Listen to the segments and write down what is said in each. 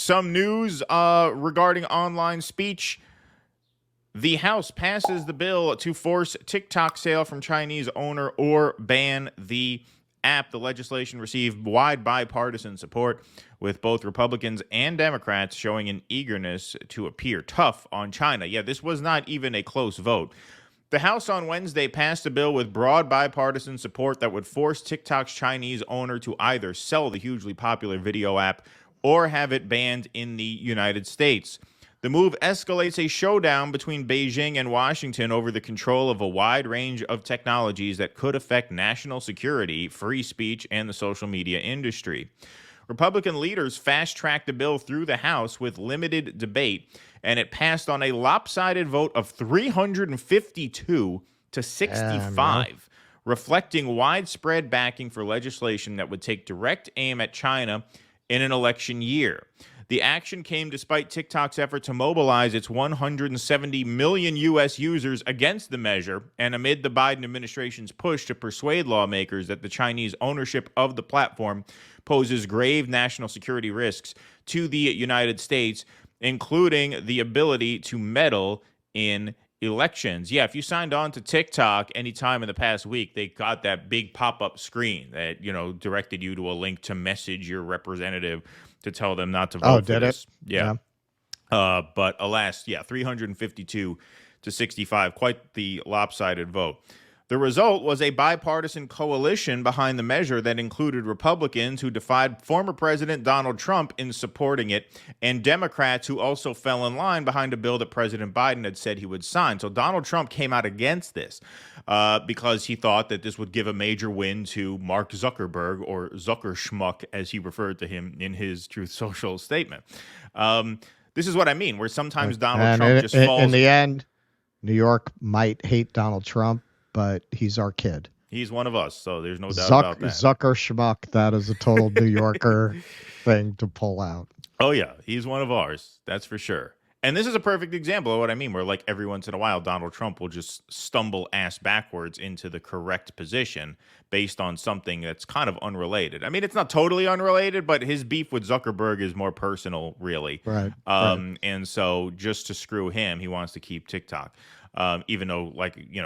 some news regarding online speech. The House passes the bill to force TikTok sale from Chinese owner or ban the app. The legislation received wide bipartisan support, with both Republicans and Democrats showing an eagerness to appear tough on China. Yeah, this was not even a close vote. The House on Wednesday passed a bill with broad bipartisan support that would force TikTok's Chinese owner to either sell the hugely popular video app or have it banned in the United States. The move escalates a showdown between Beijing and Washington over the control of a wide range of technologies that could affect national security, free speech, and the social media industry. Republican leaders fast-tracked the bill through the House with limited debate, and it passed on a lopsided vote of 352 to 65, reflecting widespread backing for legislation that would take direct aim at China in an election year. The action came despite TikTok's effort to mobilize its 170 million U.S. users against the measure, and amid the Biden administration's push to persuade lawmakers that the Chinese ownership of the platform poses grave national security risks to the United States, including the ability to meddle in elections. Yeah, if you signed on to TikTok anytime in the past week, they got that big pop-up screen that, directed you to a link to message your representative to tell them not to vote for this. Yeah. But alas, 352 to 65, quite the lopsided vote. The result was a bipartisan coalition behind the measure that included Republicans who defied former President Donald Trump in supporting it, and Democrats who also fell in line behind a bill that President Biden had said he would sign. So Donald Trump came out against this because he thought that this would give a major win to Mark Zuckerberg, or Zuckerschmuck, as he referred to him in his Truth Social statement. This is what I mean, where sometimes Donald Trump just falls. In the end, New York might hate Donald Trump, but he's our kid. He's one of us, so there's no doubt about that. Zucker schmuck, that is a total New Yorker thing to pull out. Oh, yeah, he's one of ours, that's for sure. And this is a perfect example of what I mean, where like every once in a while, Donald Trump will just stumble ass backwards into the correct position based on something that's kind of unrelated. I mean, it's not totally unrelated, but his beef with Zuckerberg is more personal, really. Right. And so just to screw him, he wants to keep TikTok. Even though,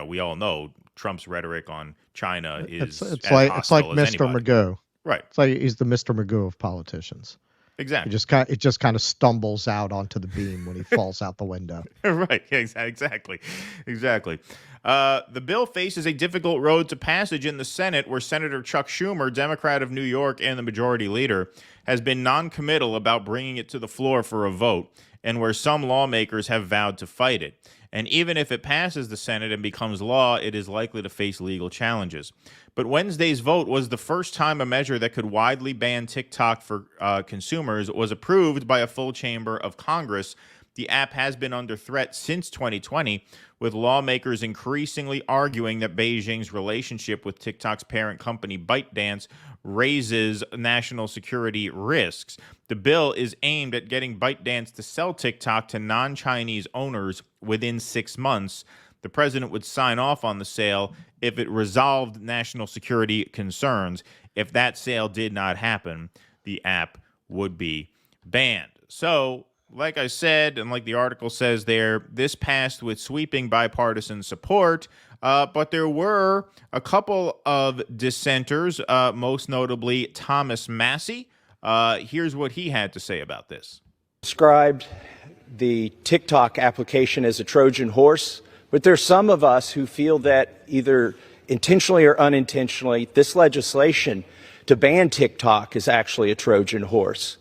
we all know Trump's rhetoric on China is it's like Mr. Magoo. Right. It's like he's the Mr. Magoo of politicians. Exactly. It just kind of stumbles out onto the beam when he falls out the window. Right. Exactly. The bill faces a difficult road to passage in the Senate, where Senator Chuck Schumer, Democrat of New York and the majority leader, has been non-committal about bringing it to the floor for a vote, and where some lawmakers have vowed to fight it. And even if it passes the Senate and becomes law, it is likely to face legal challenges. But Wednesday's vote was the first time a measure that could widely ban TikTok for consumers was approved by a full chamber of Congress. The app has been under threat since 2020, with lawmakers increasingly arguing that Beijing's relationship with TikTok's parent company ByteDance raises national security risks. The bill is aimed at getting ByteDance to sell TikTok to non-Chinese owners within 6 months. The president would sign off on the sale if it resolved national security concerns. If that sale did not happen, the app would be banned. So, like I said, and like the article says there, this passed with sweeping bipartisan support, but there were a couple of dissenters, most notably Thomas Massie. Here's what he had to say about this. Described the TikTok application as a Trojan horse, but there's some of us who feel that either intentionally or unintentionally, this legislation to ban TikTok is actually a Trojan horse.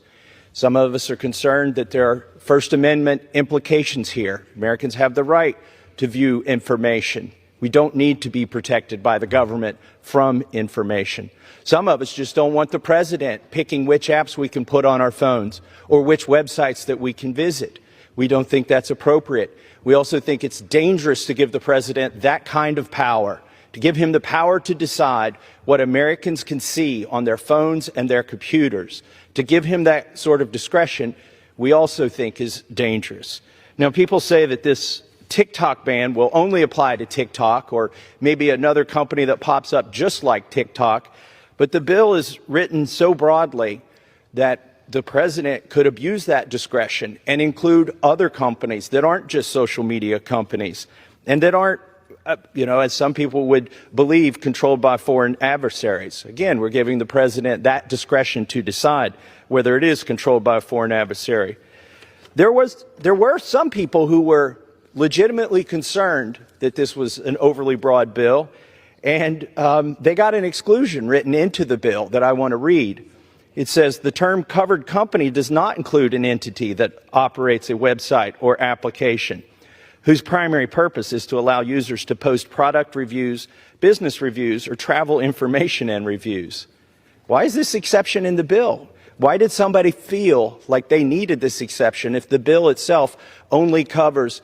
Some of us are concerned that there are First Amendment implications here. Americans have the right to view information. We don't need to be protected by the government from information. Some of us just don't want the president picking which apps we can put on our phones or which websites that we can visit. We don't think that's appropriate. We also think it's dangerous to give the president that kind of power, to give him the power to decide what Americans can see on their phones and their computers. To give him that sort of discretion, we also think is dangerous. Now, people say that this TikTok ban will only apply to TikTok or maybe another company that pops up just like TikTok, but the bill is written so broadly that the president could abuse that discretion and include other companies that aren't just social media companies and that aren't, as some people would believe, controlled by foreign adversaries. Again, we're giving the president that discretion to decide whether it is controlled by a foreign adversary. There were some people who were legitimately concerned that this was an overly broad bill, and they got an exclusion written into the bill that I want to read. It says the term covered company does not include an entity that operates a website or application whose primary purpose is to allow users to post product reviews, business reviews, or travel information and reviews. Why is this exception in the bill? Why did somebody feel like they needed this exception if the bill itself only covers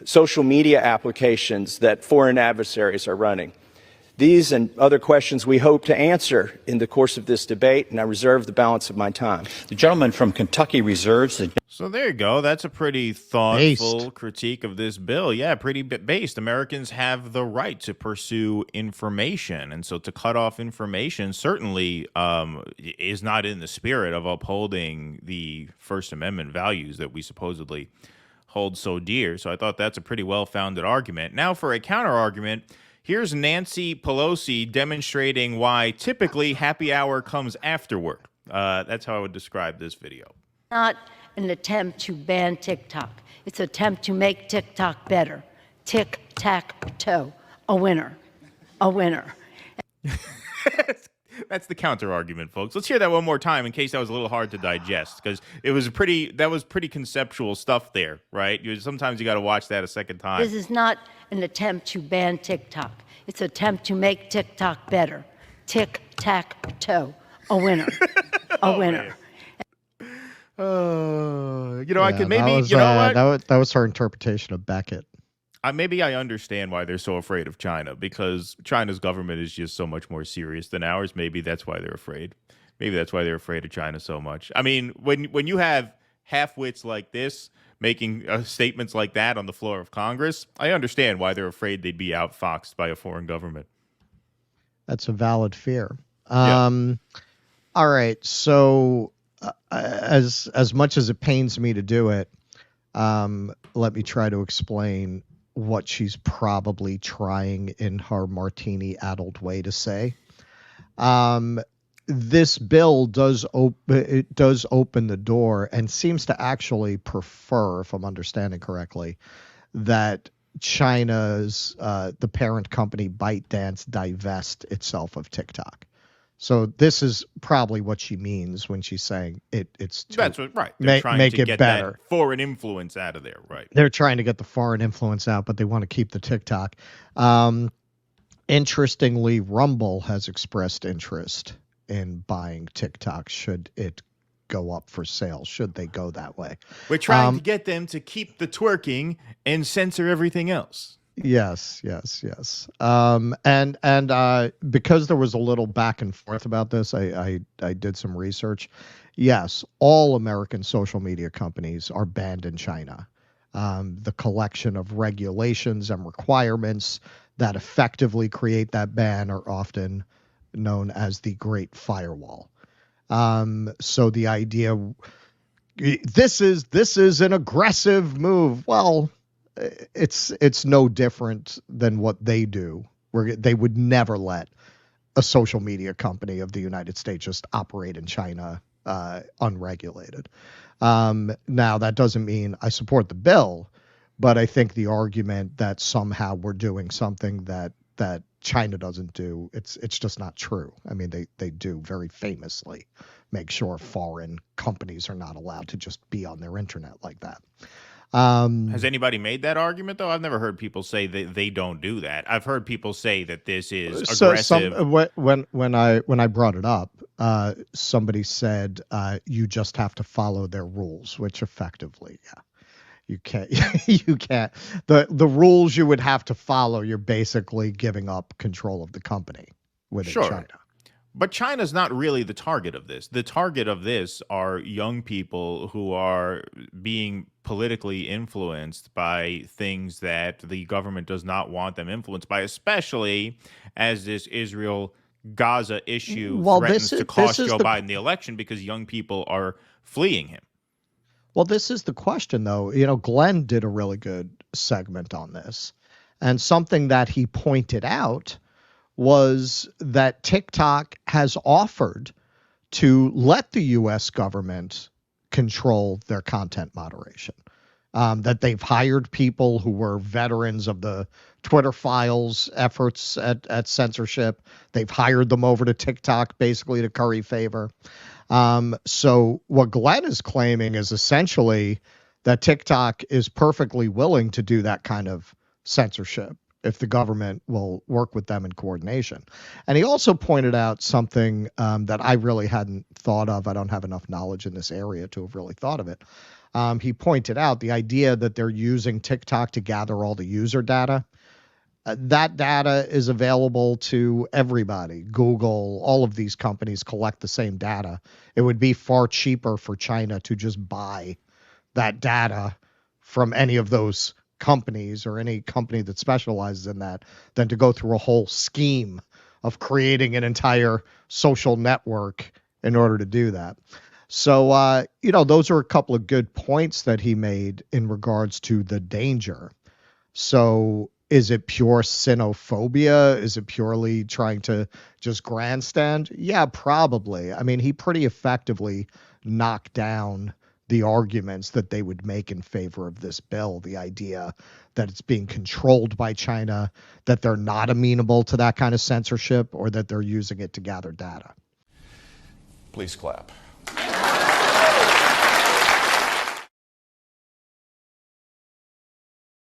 social media applications that foreign adversaries are running? These and other questions we hope to answer in the course of this debate, and I reserve the balance of my time. The gentleman from Kentucky reserves. So there you go. That's a pretty thoughtful critique of this bill. Yeah, pretty based. Americans have the right to pursue information. And so to cut off information certainly is not in the spirit of upholding the First Amendment values that we supposedly hold so dear. So I thought that's a pretty well-founded argument. Now for a counter-argument, here's Nancy Pelosi demonstrating why typically happy hour comes after work. That's how I would describe this video. Not an attempt to ban TikTok. It's an attempt to make TikTok better. Tic-tac-toe. A winner. A winner. That's the counter argument, folks. Let's hear that one more time in case that was a little hard to digest, because it was that was pretty conceptual stuff there, right? Sometimes you got to watch that a second time. This is not an attempt to ban TikTok. It's an attempt to make TikTok better. Tic-tac-toe. A winner. A winner. I could maybe, that was her interpretation of Beckett. Maybe I understand why they're so afraid of China, because China's government is just so much more serious than ours. Maybe that's why they're afraid. Maybe that's why they're afraid of China so much. I mean, when you have half-wits like this making statements like that on the floor of Congress, I understand why they're afraid they'd be outfoxed by a foreign government. That's a valid fear. Yeah. All right. So as much as it pains me to do it, let me try to explain what she's probably trying in her martini-addled way to say. This bill does open the door and seems to actually prefer, if I'm understanding correctly, that China's the parent company ByteDance divest itself of TikTok. So this is probably what she means when she's saying it's to that's what, right. They're trying make to it get better. That foreign influence out of there, right? They're trying to get the foreign influence out, but they want to keep the TikTok. Interestingly, Rumble has expressed interest in buying TikTok should it go up for sale, should they go that way. We're trying to get them to keep the twerking and censor everything else. Yes. And because there was a little back and forth about this, I did some research. Yes, all American social media companies are banned in China. The collection of regulations and requirements that effectively create that ban are often known as the Great Firewall. So the idea, this is an aggressive move. Well, it's no different than what they do, where they would never let a social media company of the United States just operate in China unregulated. Now, that doesn't mean I support the bill, but I think the argument that somehow we're doing something that China doesn't do, it's just not true. I mean, they do very famously make sure foreign companies are not allowed to just be on their internet like that. Has anybody made that argument, though? I've never heard people say that they don't do that. I've heard people say that this is aggressive. When I brought it up, somebody said you just have to follow their rules, which effectively, yeah, you can't. The rules you would have to follow, you're basically giving up control of the company within China. But China's not really the target of this. The target of this are young people who are being politically influenced by things that the government does not want them influenced by, especially as this Israel-Gaza issue threatens to cost Joe Biden the election, because young people are fleeing him. Well, this is the question, though. Glenn did a really good segment on this. And something that he pointed out was that TikTok has offered to let the U.S. government control their content moderation. That they've hired people who were veterans of the Twitter files efforts at censorship. They've hired them over to TikTok basically to curry favor. So what Glenn is claiming is essentially that TikTok is perfectly willing to do that kind of censorship if the government will work with them in coordination. And he also pointed out something that I really hadn't thought of. I don't have enough knowledge in this area to have really thought of it. He pointed out the idea that they're using TikTok to gather all the user data. That data is available to everybody. Google, all of these companies collect the same data. It would be far cheaper for China to just buy that data from any of those companies or any company that specializes in that than to go through a whole scheme of creating an entire social network in order to do that. So, those are a couple of good points that he made in regards to the danger. So is it pure xenophobia? Is it purely trying to just grandstand? Yeah, probably. I mean, he pretty effectively knocked down the arguments that they would make in favor of this bill, the idea that it's being controlled by China, that they're not amenable to that kind of censorship, or that they're using it to gather data. Please clap.